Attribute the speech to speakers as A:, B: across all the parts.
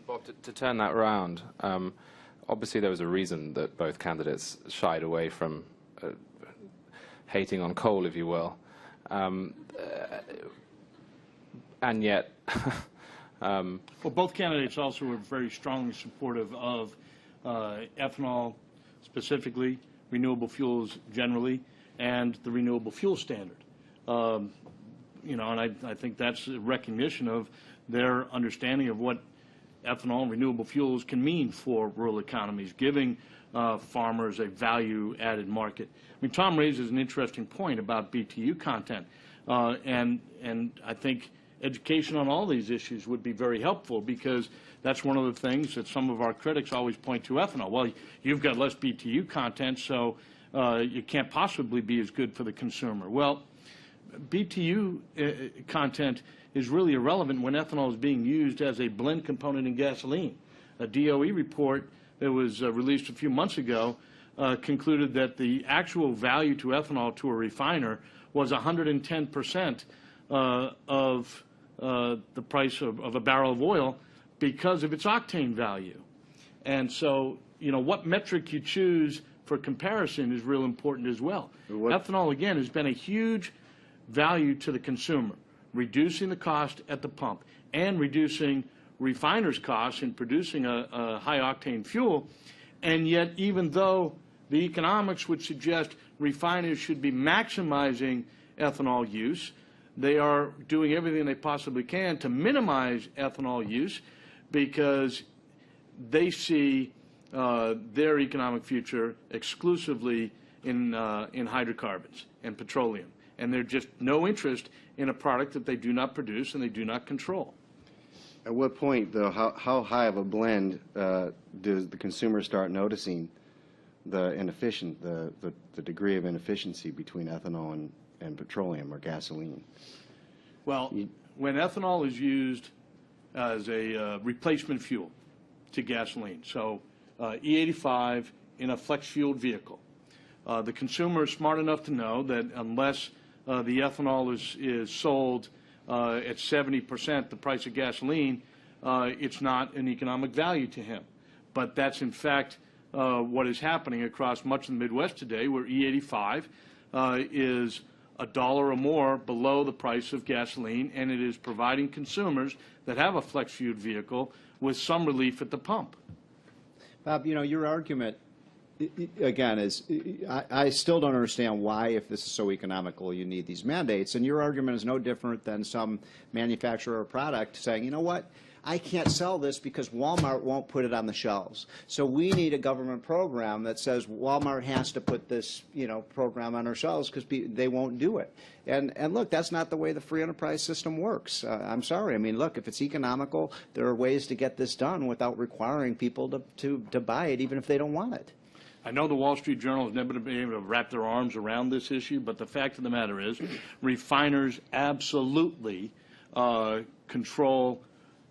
A: Bob, to turn that around, obviously there was a reason that both candidates shied away from hating on coal, if you will. And yet...
B: well, both candidates also were very strongly supportive of ethanol specifically, renewable fuels generally, and the renewable fuel standard. You know, and I think that's a recognition of their understanding of what ethanol and renewable fuels can mean for rural economies, giving farmers a value-added market. I mean, Tom raises an interesting point about BTU content, and I think education on all these issues would be very helpful, because that's one of the things that some of our critics always point to ethanol. Well, you've got less BTU content, so you can't possibly be as good for the consumer. Well, BTU content is really irrelevant when ethanol is being used as a blend component in gasoline. A DOE report that was released a few months ago concluded that the actual value to ethanol to a refiner was 110% of the price of a barrel of oil because of its octane value. And so, you know, what metric you choose for comparison is real important as well. Ethanol, again, has been a huge value to the consumer, reducing the cost at the pump and reducing refiners' costs in producing a high-octane fuel. And yet, even though the economics would suggest refiners should be maximizing ethanol use, they are doing everything they possibly can to minimize ethanol use, because they see their economic future exclusively in hydrocarbons and petroleum. And there's just no interest in a product that they do not produce and they do not control.
C: At what point, though, how high of a blend does the consumer start noticing the degree of inefficiency between ethanol and petroleum or gasoline?
B: Well, when ethanol is used as a replacement fuel to gasoline, so E85 in a flex-fueled vehicle, the consumer is smart enough to know that unless the ethanol is sold at 70% the price of gasoline, it's not an economic value to him. But that's in fact what is happening across much of the Midwest today, where E85 is $1 or more below the price of gasoline, and it is providing consumers that have a flex-fueled vehicle with some relief at the pump.
D: Bob, you know, your argument, again, is I still don't understand why, if this is so economical, you need these mandates. And your argument is no different than some manufacturer or product saying, you know what, I can't sell this because Walmart won't put it on the shelves. So we need a government program that says Walmart has to put this, you know, program on our shelves because they won't do it. And look, that's not the way the free enterprise system works. I'm sorry. I mean, look, if it's economical, there are ways to get this done without requiring people to buy it, even if they don't want it.
B: I know the Wall Street Journal has never been able to wrap their arms around this issue, but the fact of the matter is refiners absolutely control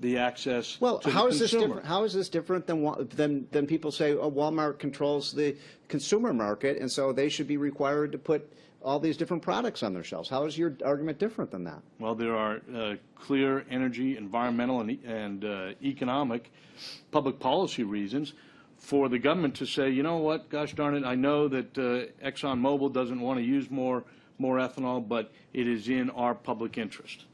B: the access to the consumer.
D: How is this different than people say, oh, Walmart controls the consumer market, and so they should be required to put all these different products on their shelves? How is your argument different than that?
B: Well, there are clear energy, environmental, and economic public policy reasons for the government to say, you know what, gosh darn it, I know that ExxonMobil doesn't want to use more ethanol, but it is in our public interest.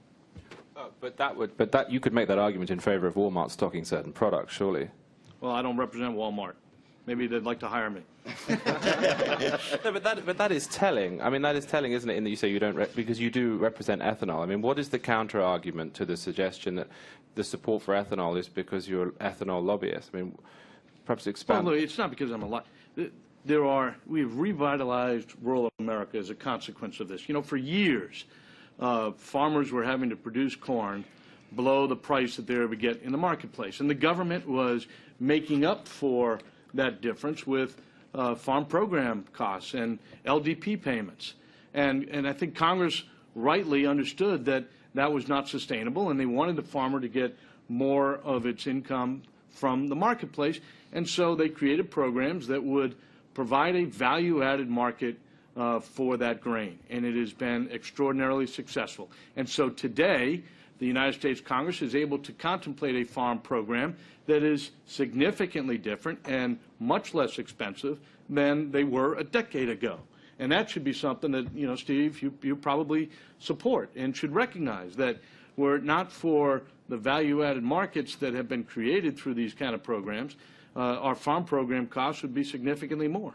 A: But you could make that argument in favor of Walmart stocking certain products, surely.
B: Well, I don't represent Walmart. Maybe they'd like to hire me.
A: No, but that is telling. I mean, that is telling, isn't it, in that you say you don't, because you do represent ethanol. I mean, what is the counter-argument to the suggestion that the support for ethanol is because you're an ethanol lobbyist? I mean, perhaps expand.
B: Well, look, it's not because I'm a lobbyist. We've revitalized rural America as a consequence of this. You know, for years, farmers were having to produce corn below the price that they would get in the marketplace. And the government was making up for that difference with farm program costs and LDP payments. And I think Congress rightly understood that that was not sustainable, and they wanted the farmer to get more of its income from the marketplace. And so they created programs that would provide a value-added market for that grain, and it has been extraordinarily successful. And so today, the United States Congress is able to contemplate a farm program that is significantly different and much less expensive than they were a decade ago. And that should be something that, you know, Steve, you probably support and should recognize that were it not for the value-added markets that have been created through these kind of programs, our farm program costs would be significantly more.